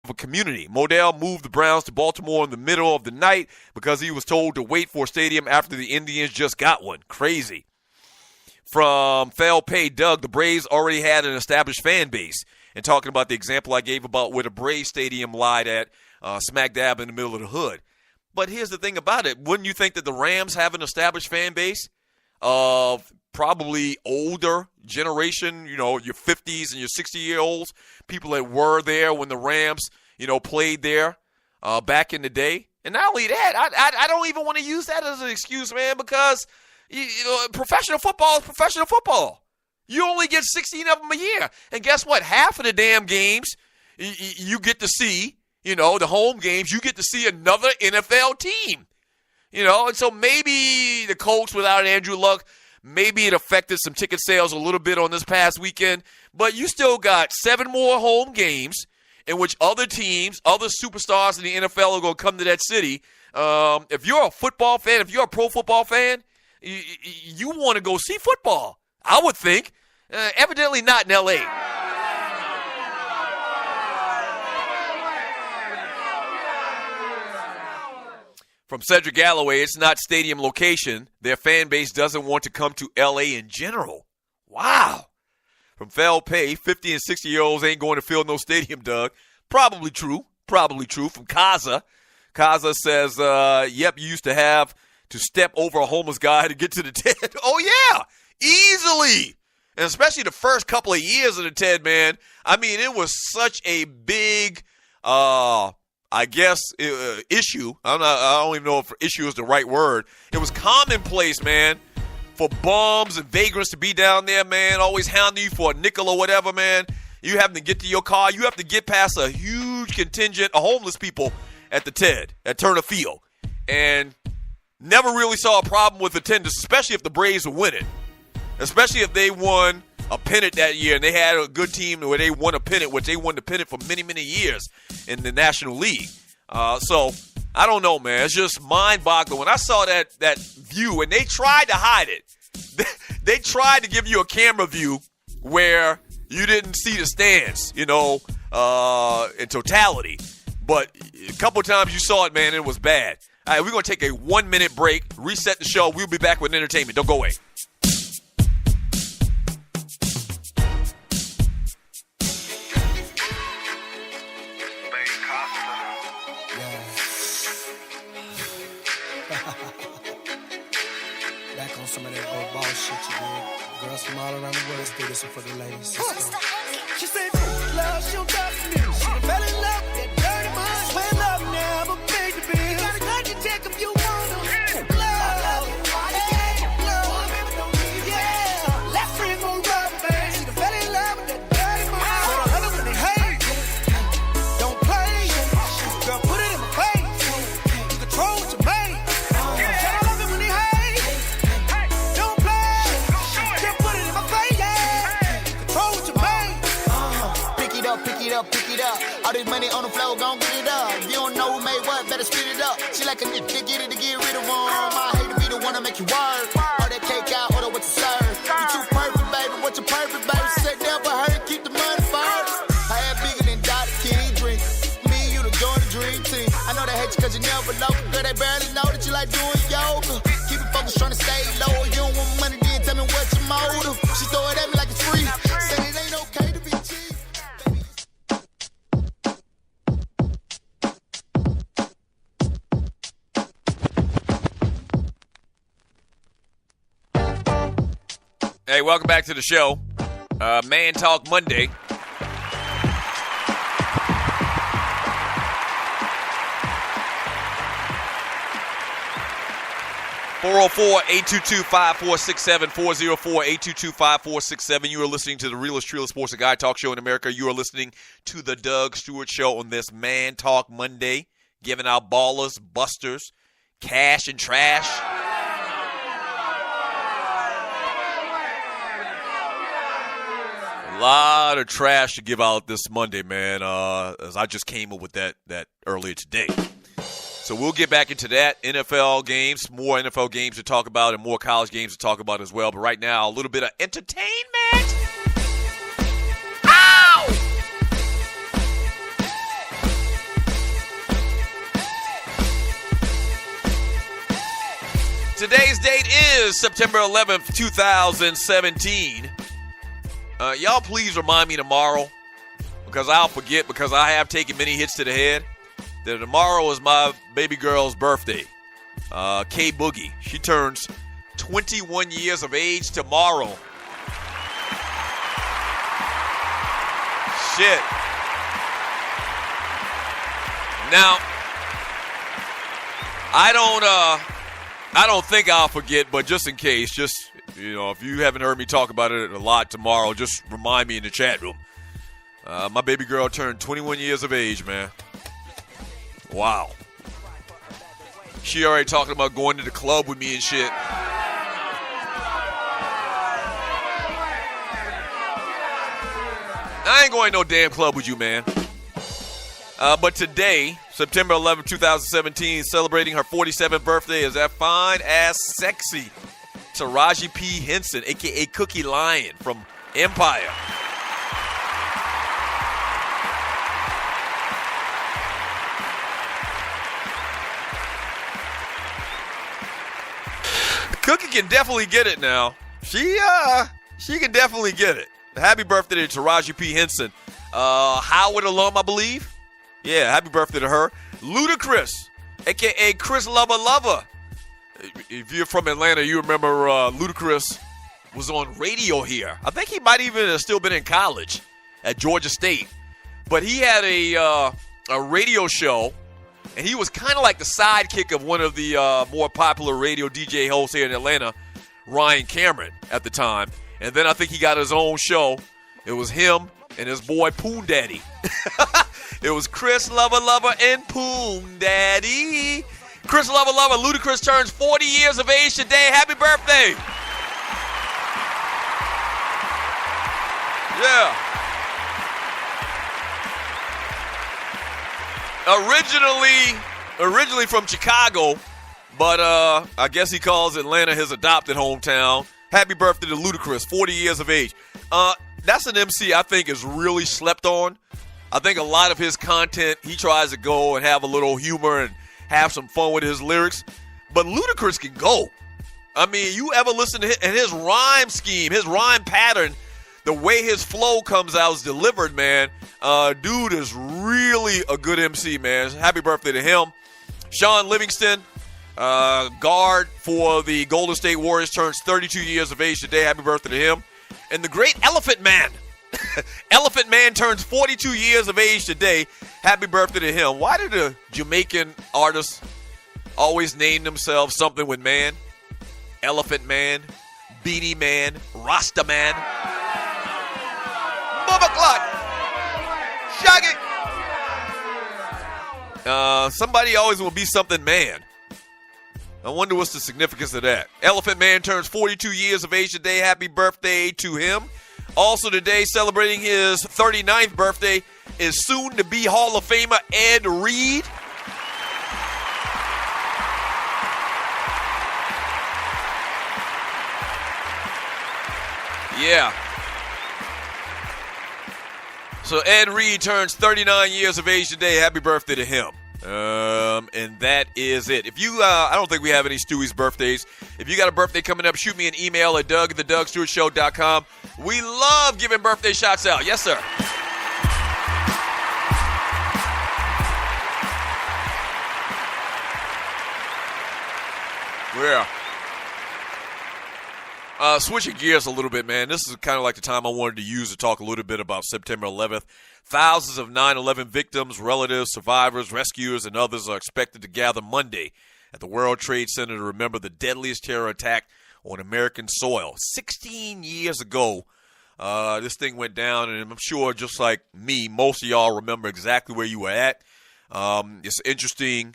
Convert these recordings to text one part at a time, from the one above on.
a community. Modell moved the Browns to Baltimore in the middle of the night because he was told to wait for a stadium after the Indians just got one. Crazy. From Fel Pay Doug, the Braves already had an established fan base. And talking about the example I gave about where the Braves stadium lied at, smack dab in the middle of the hood. But here's the thing about it. Wouldn't you think that the Rams have an established fan base of probably older generation, your 50s and your 60-year-olds, people that were there when the Rams, played there back in the day? And not only that, I don't even want to use that as an excuse, man, because professional football is professional football. You only get 16 of them a year. And guess what? Half of the damn games you get to see, the home games, you get to see another NFL team. And so maybe the Colts without Andrew Luck, maybe it affected some ticket sales a little bit on this past weekend. But you still got 7 more home games in which other teams, other superstars in the NFL are going to come to that city. If you're a football fan, if you're a pro football fan, you want to go see football, I would think. Evidently not in L.A. From Cedric Galloway, it's not stadium location. Their fan base doesn't want to come to L.A. in general. Wow. From Fel Pay, 50 and 60-year-olds ain't going to fill no stadium, Doug. Probably true. From Kaza. Kaza says, yep, you used to have to step over a homeless guy to get to the TED. Oh, yeah, easily. And especially the first couple of years of the TED, man. I mean, it was such a big, issue. I don't even know if issue is the right word. It was commonplace, man, for bums and vagrants to be down there, man, always hounding you for a nickel or whatever, man. You having to get to your car. You have to get past a huge contingent of homeless people at the TED, at Turner Field. And never really saw a problem with attendance, especially if the Braves were winning. Especially if they won a pennant that year and they had a good team where they won a pennant, which they won the pennant for many, many years in the National League. So, I don't know, man. It's just mind-boggling. When I saw that view, and they tried to hide it. They tried to give you a camera view where you didn't see the stands, in totality. But a couple times you saw it, man, and it was bad. All right, we're going to take a 1-minute break, reset the show. We'll be back with entertainment. Don't go away. Back on some of that old ball shit you did. Girls from all around the world, let's do this one for the ladies. She said, love, she'll talk to me. She done fell in love with that dirty mind. Swear love now, but pay the bill. You gotta cut your check if you want to. Love, hey, love, yeah. Last friend gon' rub it, baby. She done fell in love with that dirty mind. So the other when they hate, don't play. Girl, put it in my face. You control what you make. Pick it up. All this money on the floor, gon' get it up. You don't know who made what, better spit it up. She like a nigga to get it to get rid of them. I hate to be the one to make you work. All that cake out, order what you serve. You too perfect, baby, what you perfect, baby. She said never heard, keep the money first. I had bigger than Dr. King drink. Me and you to join the dream team. I know they hate you cause you never local. Girl, they barely know that you like doing yoga. Keep it focused, trying to stay low. You don't want money, then tell me what your motive. She throw it at me like it's free. Say it ain't okay to be cheap. Hey, welcome back to the show. Man Talk Monday. (404-822-5467) 404-822-5467. You are listening to the realest, trillest sports and guy talk show in America. You are listening to the Doug Stewart Show on this Man Talk Monday, giving out ballers, busters, cash, and trash. A lot of trash to give out this Monday, man, as I just came up with that earlier today. So we'll get back into that. NFL games, more NFL games to talk about and more college games to talk about as well. But right now, a little bit of entertainment. Ow! Today's date is September 11th, 2017. Y'all please remind me tomorrow, because I'll forget, because I have taken many hits to the head, that tomorrow is my baby girl's birthday. K Boogie. She turns 21 years of age tomorrow. Shit. Now, I don't think I'll forget, but just in case, if you haven't heard me talk about it a lot tomorrow, just remind me in the chat room. My baby girl turned 21 years of age, man. Wow. She already talking about going to the club with me and shit. I ain't going to no damn club with you, man. But today, September 11, 2017, celebrating her 47th birthday is that fine-ass sexy Taraji P. Henson, a.k.a. Cookie Lion from Empire. Cookie can definitely get it now. She can definitely get it. Happy birthday to Taraji P. Henson. Howard alum, I believe. Yeah, happy birthday to her. Ludacris, a.k.a. Chris Lover. If you're from Atlanta, you remember Ludacris was on radio here. I think he might even have still been in college at Georgia State. But he had a radio show, and he was kind of like the sidekick of one of the more popular radio DJ hosts here in Atlanta, Ryan Cameron, at the time. And then I think he got his own show. It was him and his boy Poon Daddy. It was Chris Lover and Poon Daddy. Chris Lover, Ludacris turns 40 years of age today. Happy birthday. Yeah. Originally from Chicago, but I guess he calls Atlanta his adopted hometown. Happy birthday to Ludacris, 40 years of age. That's an MC I think is really slept on. I think a lot of his content, he tries to go and have a little humor and have some fun with his lyrics. But Ludacris can go. I mean, you ever listen to his rhyme scheme, his rhyme pattern, the way his flow comes out is delivered, man. Dude is really a good MC, man. Happy birthday to him. Sean Livingston, guard for the Golden State Warriors, turns 32 years of age today. Happy birthday to him. And the great Elephant Man. Elephant Man turns 42 years of age today. Happy birthday to him. Why do the Jamaican artists always name themselves something with man? Elephant Man, Beanie Man, Rasta Man. Bubba Clock. Shaggy. Somebody always will be something man. I wonder what's the significance of that. Elephant Man turns 42 years of age today. Happy birthday to him. Also today, celebrating his 39th birthday, is soon-to-be Hall of Famer Ed Reed. Yeah. So Ed Reed turns 39 years of age today. Happy birthday to him. And that is it. If you, I don't think we have any Stewie's birthdays. If you got a birthday coming up, shoot me an email at doug@thedougstewartshow.com. We love giving birthday shots out. Yes, sir. Yeah. Switching gears a little bit, man. This is kind of like the time I wanted to use to talk a little bit about September 11th. Thousands of 9/11 victims, relatives, survivors, rescuers, and others are expected to gather Monday at the World Trade Center to remember the deadliest terror attack on American soil. 16 years ago, this thing went down, and I'm sure just like me, most of y'all remember exactly where you were at. It's interesting.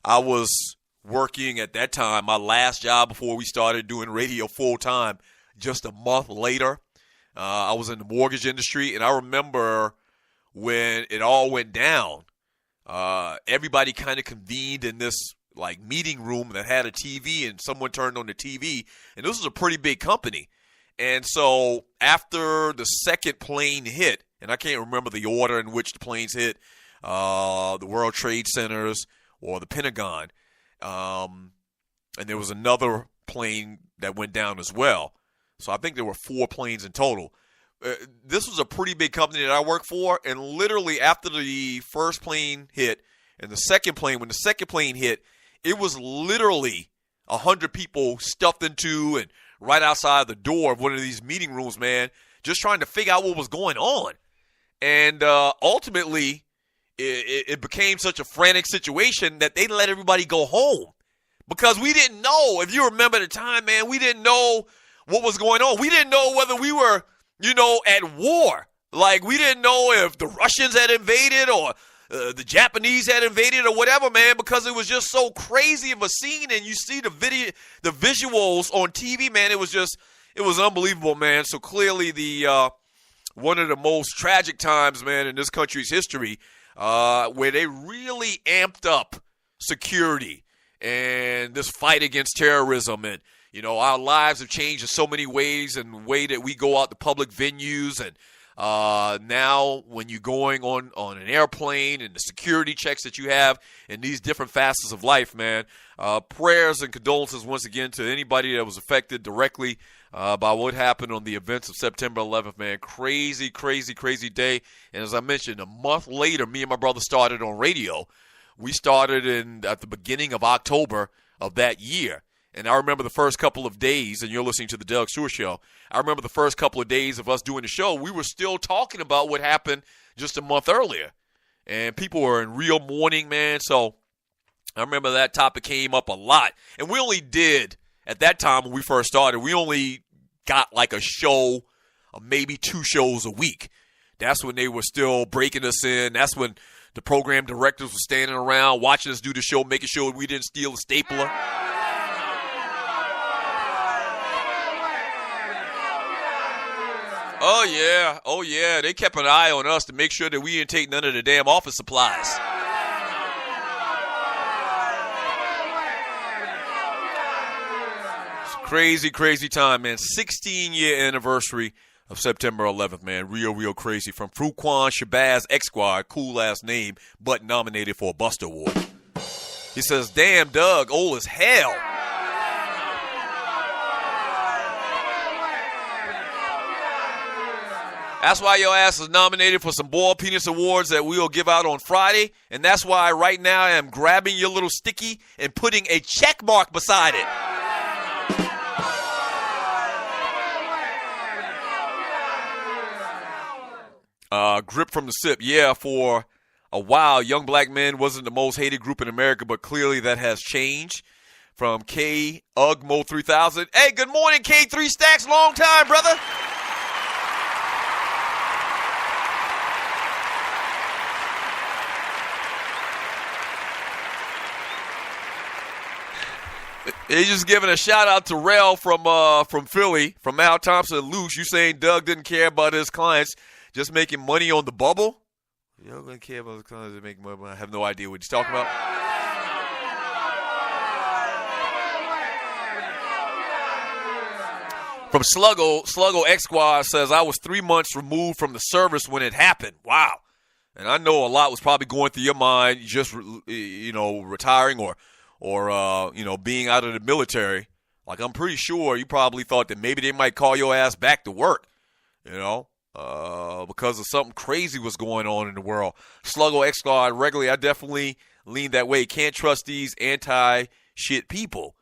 I was working at that time, my last job before we started doing radio full-time, just a month later. I was in the mortgage industry, and I remember when it all went down, everybody kind of convened in this like meeting room that had a TV, and someone turned on the TV, and this was a pretty big company. And so after the second plane hit, and I can't remember the order in which the planes hit, the World Trade Centers or the Pentagon, and there was another plane that went down as well. So I think there were 4 planes in total. This was a pretty big company that I worked for, and literally after the first plane hit and the second plane, when the second plane hit, it was literally 100 people stuffed into and right outside the door of one of these meeting rooms, man, just trying to figure out what was going on. And ultimately, it became such a frantic situation that they let everybody go home because we didn't know. If you remember the time, man, we didn't know what was going on. We didn't know whether we were, at war. Like, we didn't know if the Russians had invaded or the Japanese had invaded or whatever, man, because it was just so crazy of a scene. And you see the visuals on TV, man, it was unbelievable, man. So clearly one of the most tragic times, man, in this country's history, where they really amped up security and this fight against terrorism. And, our lives have changed in so many ways, and the way that we go out to public venues. And now when you're going on an airplane and the security checks that you have in these different facets of life, man, prayers and condolences once again to anybody that was affected directly by what happened on the events of September 11th, man. Crazy, crazy, crazy day. And as I mentioned, a month later, me and my brother started on radio. We started at the beginning of October of that year. And I remember the first couple of days, and you're listening to the Doug Stewart Show, I remember the first couple of days of us doing the show, we were still talking about what happened just a month earlier. And people were in real mourning, man. So I remember that topic came up a lot. And we only did, at that time when we first started, we only got like a show, or maybe 2 shows a week. That's when they were still breaking us in. That's when the program directors were standing around watching us do the show, making sure we didn't steal a stapler. Oh, yeah. They kept an eye on us to make sure that we didn't take none of the damn office supplies. It's a crazy, crazy time, man. 16-year anniversary of September 11th, man. Real, real crazy. From Fruquan Shabazz X-Squad, cool last name, but nominated for a Buster Award. He says, damn, Doug, old as hell. That's why your ass is nominated for some Ball Penis Awards that we'll give out on Friday. And that's why right now I am grabbing your little sticky and putting a check mark beside it. Grip from the Sip. Yeah, for a while, Young Black Men wasn't the most hated group in America, but clearly that has changed. From K Ugmo 3000. Hey, good morning, K3 Stacks. Long time, brother. He's just giving a shout out to Rel from Philly, from Al Thompson and Luce. You saying Doug didn't care about his clients just making money on the bubble? You don't gonna care about his clients that make money. I have no idea what he's talking about. From Sluggo X Squad says, I was 3 months removed from the service when it happened. Wow. And I know a lot was probably going through your mind, just retiring or being out of the military. Like, I'm pretty sure you probably thought that maybe they might call your ass back to work, because of something crazy was going on in the world. Sluggo X Squad regularly, I definitely lean that way. Can't trust these anti-shit people.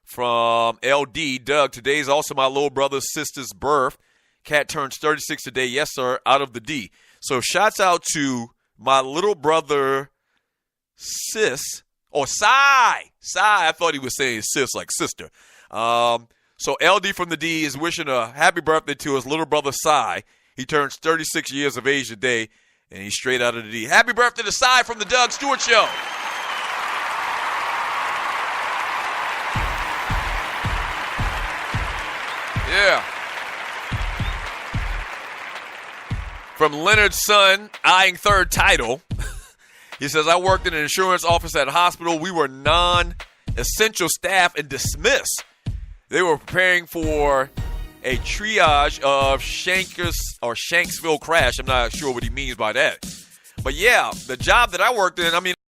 From LD, Doug, today's also my little brother's sister's birth. Cat turns 36 today. Yes, sir, out of the D. So shouts out to my little brother, Sis. Or Sai. I thought he was saying sis, like sister. So LD from the D is wishing a happy birthday to his little brother, Sai. He turns 36 years of age today, and he's straight out of the D. Happy birthday to Sai from the Doug Stewart Show. Yeah. From Leonard's son, eyeing third title. He says, I worked in an insurance office at a hospital. We were non-essential staff and dismissed. They were preparing for a triage of Shanksville crash. I'm not sure what he means by that. But, yeah, the job that I worked in,